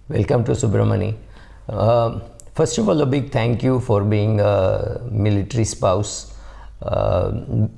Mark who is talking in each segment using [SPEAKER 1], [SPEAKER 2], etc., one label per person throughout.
[SPEAKER 1] Welcome to Subramani. First of all, a big thank you for being a military spouse. The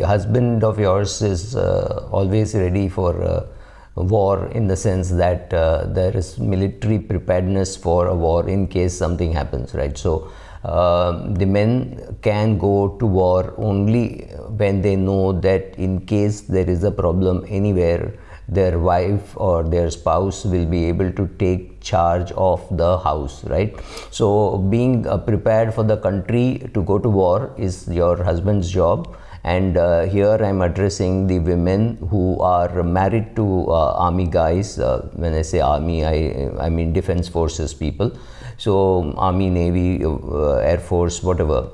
[SPEAKER 1] husband of yours is always ready for war, in the sense that there is military preparedness for a war in case something happens, right? So the men can go to war only when they know that in case there is a problem anywhere, their wife or their spouse will be able to take charge of the house, right? So being prepared for the country to go to war is your husband's job. And here I'm addressing the women who are married to army guys. When I say army, I mean defense forces people. So army, navy, air force, whatever.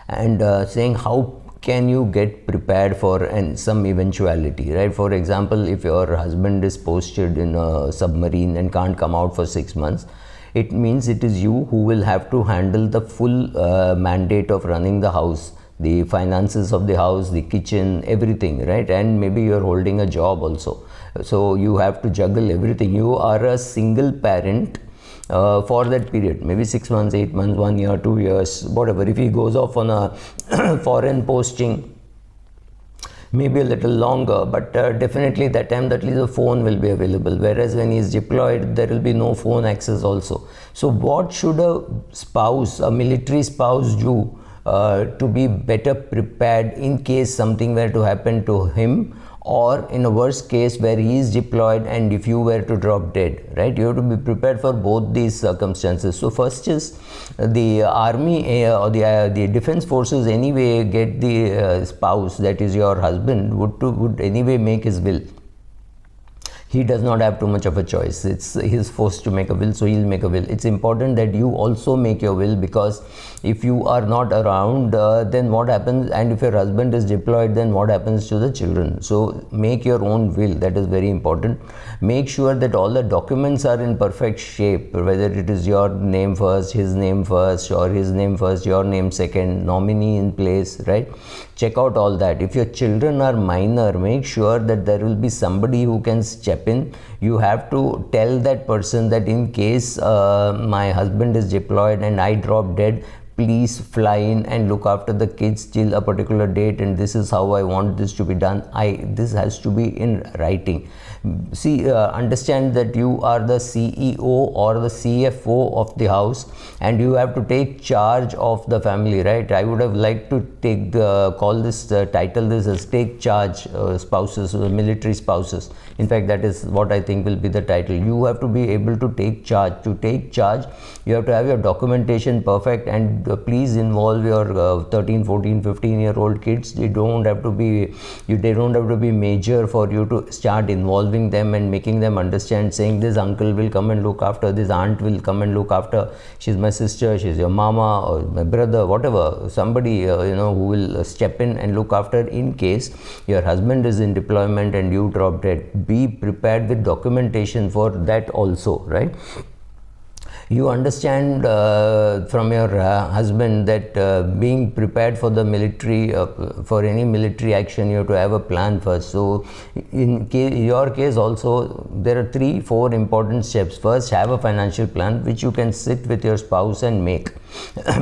[SPEAKER 1] And saying how can you get prepared for some eventuality, right? For example, if your husband is posted in a submarine and can't come out for 6 months, it means it is you who will have to handle the full mandate of running the house, the finances of the house, the kitchen, everything, right? And maybe you're holding a job also, so you have to juggle everything. You are a single parent for that period, maybe 6 months, 8 months, 1 year, 2 years, whatever. If he goes off on a foreign posting, maybe a little longer, but definitely that time at least a phone will be available, whereas when he is deployed there will be no phone access also. So what should a spouse, a military spouse, do to be better prepared in case something were to happen to him, or in a worst case where he is deployed and if you were to drop dead, right? You have to be prepared for both these circumstances. So first is the army or the defense forces anyway get the spouse, that is your husband, would anyway make his will. He does not have too much of a choice. He's forced to make a will, so he'll make a will. It's important that you also make your will, because if you are not around, then what happens? And if your husband is deployed, then what happens to the children? So make your own will. That is very important. Make sure that all the documents are in perfect shape, whether it is your name first, his name first, or his name first, your name second, nominee in place, right? Check out all that. If your children are minor, make sure that there will be somebody who can step in. You have to tell that person that in case my husband is deployed and I drop dead, please fly in and look after the kids till a particular date, and this is how I want this to be done. This has to be in writing. See, understand that you are the CEO or the CFO of the house, and you have to take charge of the family, right? I would have liked to call this title this as take charge spouses, military spouses. In fact, that is what I think will be the title. You have to be able to take charge. To take charge, you have to have your documentation perfect, and please involve your 13, 14, 15-year-old kids. They don't have to be major for you to start involving them and making them understand, saying this uncle will come and look after, this aunt will come and look after, she's my sister, she's your mama or my brother, whatever, somebody who will step in and look after in case your husband is in deployment and you drop dead. Be prepared with documentation for that also, right? You understand from your husband that being prepared for the military, for any military action, you have to have a plan first. So in your case also, there are 3-4 important steps. First, have a financial plan which you can sit with your spouse and make.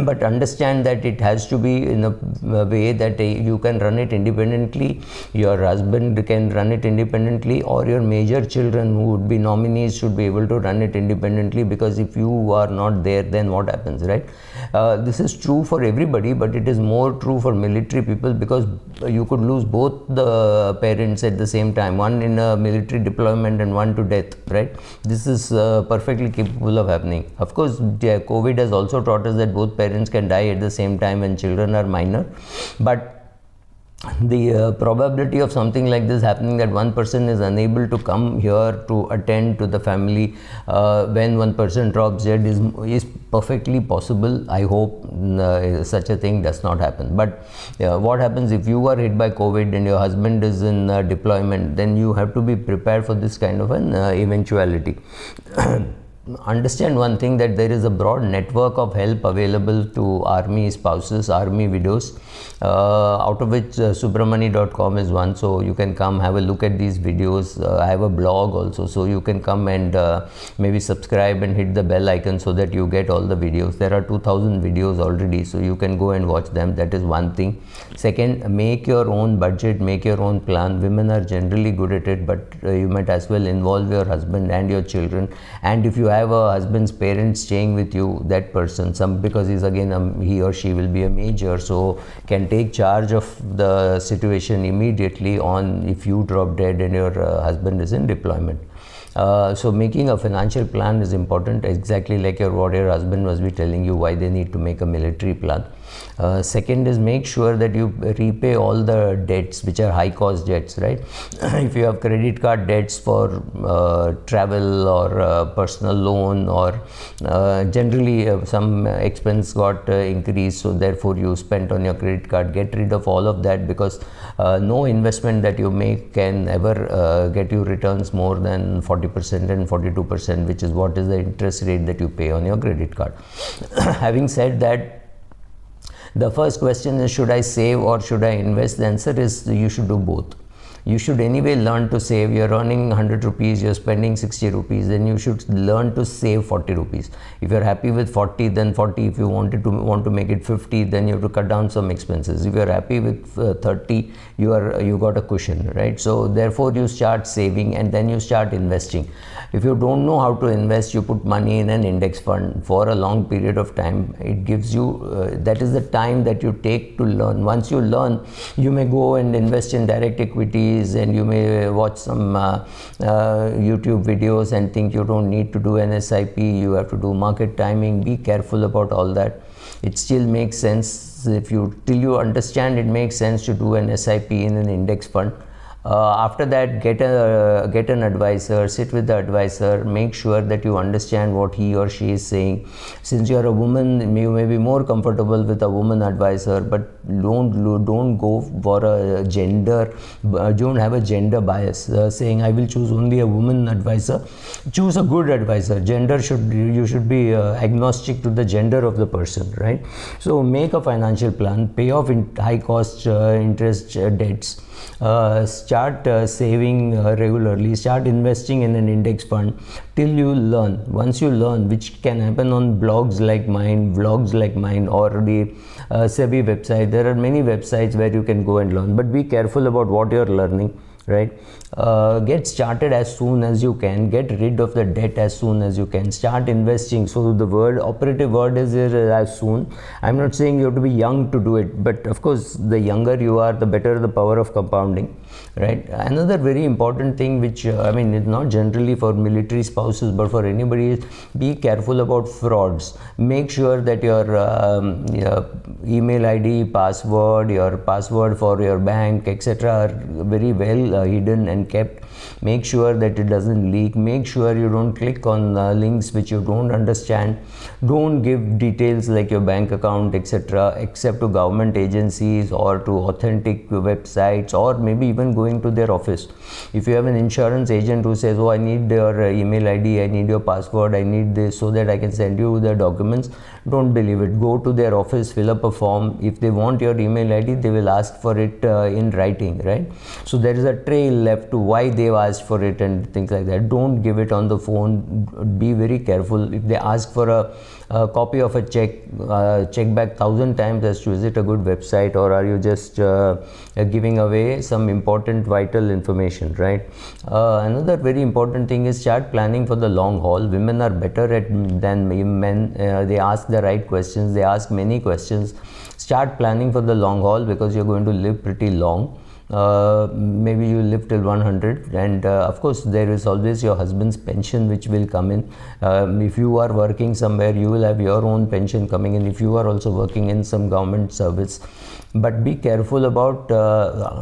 [SPEAKER 1] But understand that it has to be in a way that you can run it independently, your husband can run it independently, or your major children who would be nominees should be able to run it independently, because if you are not there, then what happens, right? This is true for everybody, but it is more true for military people, because you could lose both the parents at the same time, one in a military deployment and one to death, right? This is perfectly capable of happening. Of course, COVID has also taught us that both parents can die at the same time when children are minor, but the probability of something like this happening, that one person is unable to come here to attend to the family when one person drops dead, is perfectly possible. I hope such a thing does not happen. But what happens if you are hit by COVID and your husband is in deployment? Then you have to be prepared for this kind of an eventuality. understand one thing, that there is a broad network of help available to army spouses, army widows, out of which subramani.com is one. So you can come have a look at these videos. I have a blog also, so you can come and maybe subscribe and hit the bell icon so that you get all the videos. There are 2000 videos already, so you can go and watch them. That is one thing. Second, make your own budget, make your own plan. Women are generally good at it, but you might as well involve your husband and your children. And if you have a husband's parents staying with you, that person, because he's again he or she will be a major, so can take charge of the situation immediately on if you drop dead and your husband is in deployment. So making a financial plan is important, exactly like what your husband must be telling you why they need to make a military plan. Second is, make sure that you repay all the debts which are high cost debts, right? If you have credit card debts for travel or personal loan, or generally some expense got increased, so therefore you spent on your credit card, get rid of all of that, because no investment that you make can ever get you returns more than 40% and 42%, which is what is the interest rate that you pay on your credit card. Having said that, the first question is, should I save or should I invest? The answer is, you should do both. You should anyway learn to save. You're earning 100 rupees, you're spending 60 rupees, then you should learn to save 40 rupees. If you're happy with 40, then 40. If you want to make it 50, then you have to cut down some expenses. If you're happy with 30, you got a cushion, right? So therefore you start saving and then you start investing. If you don't know how to invest, you put money in an index fund for a long period of time. It gives you, that is the time that you take to learn. Once you learn, you may go and invest in direct equities, and you may watch some YouTube videos and think you don't need to do an SIP, you have to do market timing. Be careful about all that. It still makes sense till you understand it makes sense to do an SIP in an index fund. After that, get an advisor, sit with the advisor, make sure that you understand what he or she is saying. Since you are a woman, you may be more comfortable with a woman advisor, but don't go for a gender, don't have a gender bias, saying I will choose only a woman advisor. Choose a good advisor. You should be agnostic to the gender of the person, right? So make a financial plan, pay off high cost interest debts. Start saving regularly, start investing in an index fund till you learn. Once you learn, which can happen on vlogs like mine, or the SEBI website. There are many websites where you can go and learn, but be careful about what you're learning, right? Get started as soon as you can, get rid of the debt as soon as you can, start investing. So the operative word is as soon. I'm not saying you have to be young to do it, but of course the younger you are, the better the power of compounding, right? Another very important thing, which it's not generally for military spouses but for anybody, is be careful about frauds. Make sure that your email ID, your password for your bank, etc. are very well hidden and kept. Make sure that it doesn't leak. Make sure you don't click on links which you don't understand. Don't give details like your bank account, etc., except to government agencies or to authentic websites, or maybe even going to their office. If you have an insurance agent who says, oh, I need your email ID, I need your password, I need this so that I can send you the documents, don't believe it. Go to their office, fill up a form. If they want your email ID, they will ask for it in writing, right? So there is a trail left to why they've asked for it and things like that. Don't give it on the phone. Be very careful. If they ask for a copy of a check, check back 1,000 times as to is it a good website, or are you just giving away some important vital information, right? Another very important thing is start planning for the long haul. Women are better than men. They ask the right questions. They ask many questions. Start planning for the long haul, because you're going to live pretty long. Maybe you live till 100, and of course there is always your husband's pension which will come in. If you are working somewhere, you will have your own pension coming in, if you are also working in some government service. But be careful about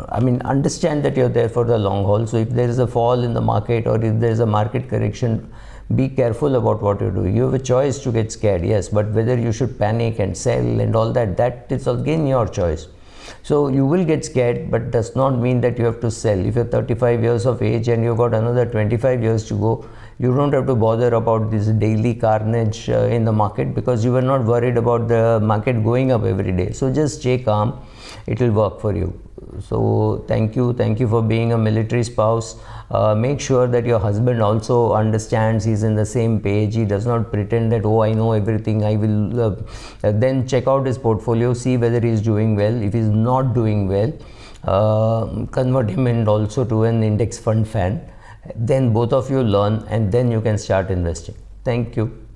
[SPEAKER 1] understand that you're there for the long haul. So if there is a fall in the market, or if there is a market correction, be careful about what you do. You have a choice to get scared, yes, but whether you should panic and sell and all that is again your choice. So you will get scared, but does not mean that you have to sell. If you're 35 years of age and you've got another 25 years to go, You don't have to bother about this daily carnage in the market, because you are not worried about the market going up every day. So just stay calm, it will work for you. So thank you for being a military spouse. Make sure that your husband also understands, he's in the same page. He does not pretend that, oh, I know everything, I will then check out his portfolio, see whether he's doing well. If he's not doing well, convert him and also to an index fund fan. Then both of you learn, and then you can start investing. Thank you.